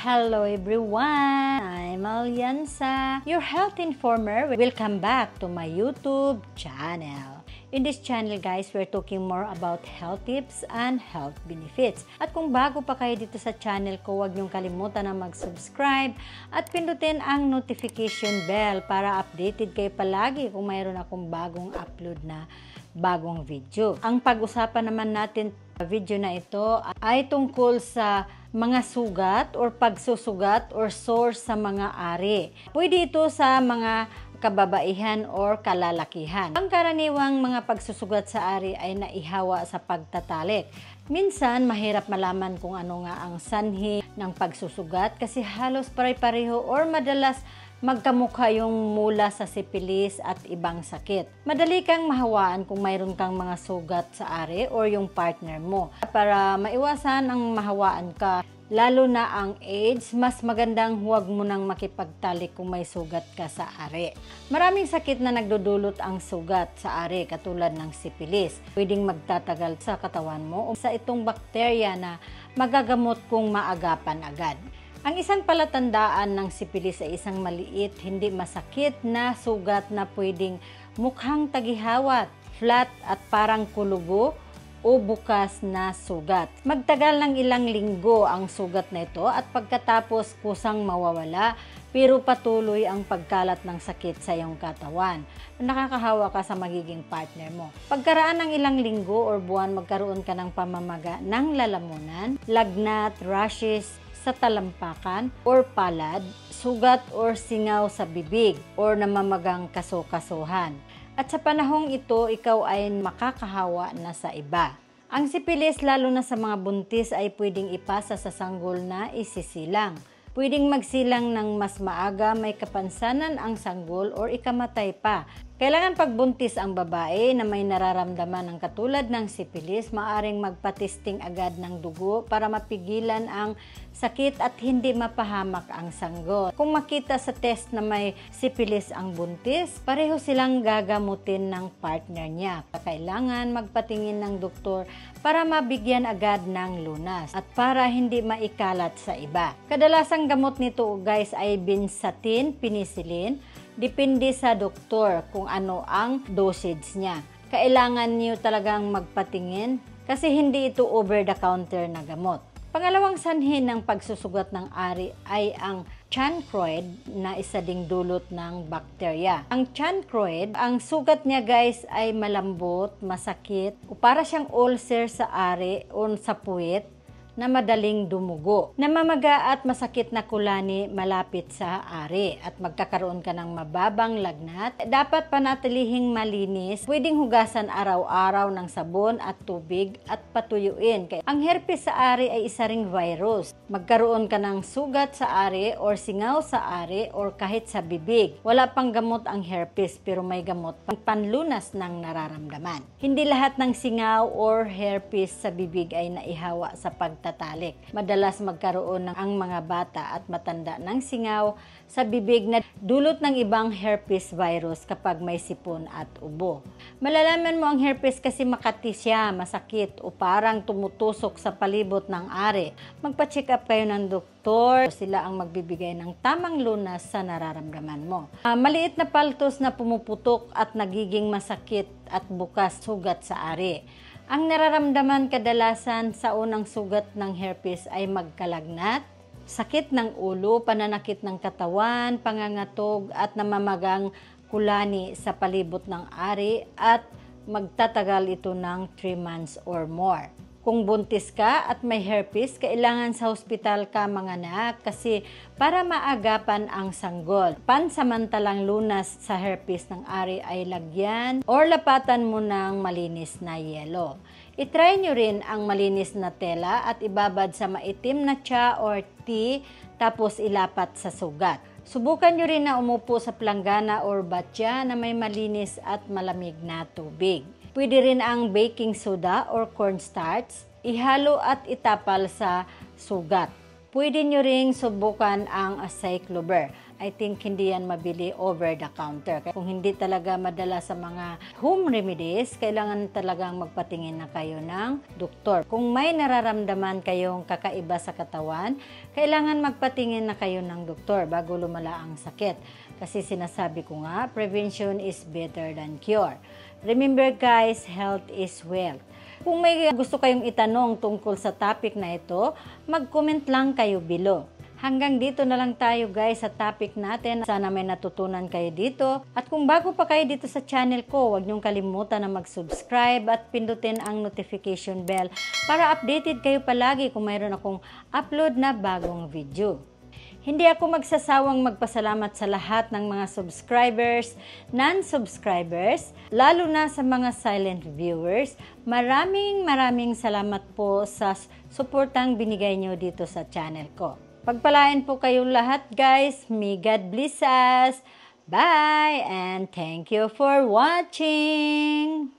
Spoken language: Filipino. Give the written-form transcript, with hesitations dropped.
Hello everyone! I'm Alianza, your health informer. Welcome back to my YouTube channel. In this channel guys, we're talking more about health tips and health benefits. At kung bago pa kayo dito sa channel ko, huwag niyong kalimutan na mag-subscribe at pindutin ang notification bell para updated kayo palagi kung mayroon akong bagong upload na bagong video. Ang pag-usapan naman natin sa video na ito ay tungkol sa mga sugat or pagsusugat or sore sa mga ari. Pwede ito sa mga kababaihan or kalalakihan. Ang karaniwang mga pagsusugat sa ari ay naihawa sa pagtatalik. Minsan, mahirap malaman kung ano nga ang sanhi ng pagsusugat kasi halos pare-pareho or madalas magkamukha yung mula sa sipilis at ibang sakit. Madali kang mahawaan kung mayroon kang mga sugat sa ari or yung partner mo. Para maiwasan ang mahawaan ka, lalo na ang AIDS, mas magandang huwag mo nang makipagtalik kung may sugat ka sa ari. Maraming sakit na nagdudulot ang sugat sa ari katulad ng sipilis. Pwedeng magtatagal sa katawan mo o sa itong bakterya na magagamot kung maagapan agad. Ang isang palatandaan ng sipilis ay isang maliit, hindi masakit na sugat na pwedeng mukhang tagihawat, flat at parang kulugo o bukas na sugat. Magtagal ng ilang linggo ang sugat na ito at pagkatapos kusang mawawala pero patuloy ang pagkalat ng sakit sa iyong katawan. Nakakahawa ka sa magiging partner mo. Pagkaraan ng ilang linggo or buwan, magkaroon ka ng pamamaga ng lalamunan, lagnat, rashes, sa talampakan or palad, sugat or singaw sa bibig or namamagang kaso-kasuhan. At sa panahong ito, ikaw ay makakahawa na sa iba. Ang sipilis, lalo na sa mga buntis, ay pwedeng ipasa sa sanggol na isisilang. Pwedeng magsilang ng mas maaga, may kapansanan ang sanggol or ikamatay pa. Kailangan pagbuntis ang babae na may nararamdaman ng katulad ng sipilis, maaring magpatisting agad ng dugo para mapigilan ang sakit at hindi mapahamak ang sanggol. Kung makita sa test na may sipilis ang buntis, pareho silang gagamutin ng partner niya. Kailangan magpatingin ng doktor para mabigyan agad ng lunas at para hindi maikalat sa iba. Kadalasang gamot nito guys ay benzathine, penicillin. Depende sa doktor kung ano ang dosage niya. Kailangan niyo talagang magpatingin kasi hindi ito over-the-counter na gamot. Pangalawang sanhi ng pagsusugat ng ari ay ang chancroid na isa ding dulot ng bakterya. Ang chancroid, ang sugat niya guys ay malambot, masakit, o para siyang ulcer sa ari o sa puwet na madaling dumugo. Namamaga at masakit na kulani malapit sa ari at magkakaroon ka ng mababang lagnat. Dapat panatilihing malinis. Pwedeng hugasan araw-araw ng sabon at tubig at patuyuin. Ang herpes sa ari ay isa ring virus. Magkaroon ka ng sugat sa ari or singaw sa ari or kahit sa bibig. Wala pang gamot ang herpes pero may gamot pang panlunas ng nararamdaman. Hindi lahat ng singaw or herpes sa bibig ay naihawa sa pagtatalik. Madalas magkaroon ng ang mga bata at matanda ng singaw sa bibig na dulot ng ibang herpes virus kapag may sipon at ubo. Malalaman mo ang herpes kasi makati siya, masakit o parang tumutusok sa palibot ng ari. Magpa-check up kayo ng doktor. Sila ang magbibigay ng tamang lunas sa nararamdaman mo. Maliit na paltos na pumuputok at nagiging masakit at bukas sugat sa ari. Ang nararamdaman kadalasan sa unang sugat ng herpes ay magkalagnat, sakit ng ulo, pananakit ng katawan, pangangatog at namamagang kulani sa palibot ng ari at magtatagal ito ng 3 months or more. Kung buntis ka at may herpes, kailangan sa hospital ka manganak kasi para maagapan ang sanggol. Pansamantalang lunas sa herpes ng ari ay lagyan or lapatan mo ng malinis na yelo. I-try nyo rin ang malinis na tela at ibabad sa maitim na tsa or tea tapos ilapat sa sugat. Subukan nyo rin na umupo sa planggana or batya na may malinis at malamig na tubig. Pwede rin ang baking soda or cornstarch, ihalo at itapal sa sugat. pwede nyo ring subukan ang Acyclovir. I think hindi yan mabili over the counter. Kung hindi talaga madala sa mga home remedies, kailangan talagang magpatingin na kayo ng doktor. Kung may nararamdaman kayong kakaiba sa katawan, kailangan magpatingin na kayo ng doktor bago lumala ang sakit. Kasi sinasabi ko nga, prevention is better than cure. Remember guys, health is wealth. Kung may gusto kayong itanong tungkol sa topic na ito, mag-comment lang kayo below. Hanggang dito na lang tayo guys sa topic natin. Sana may natutunan kayo dito. At kung bago pa kayo dito sa channel ko, huwag niyong kalimutan na mag-subscribe at pindutin ang notification bell para updated kayo palagi kung mayroon akong upload na bagong video. Hindi ako magsasawang magpasalamat sa lahat ng mga subscribers, non-subscribers, lalo na sa mga silent viewers. Maraming salamat po sa suportang binigay nyo dito sa channel ko. Pagpalain po kayong lahat guys. May God bless us. Bye and thank you for watching.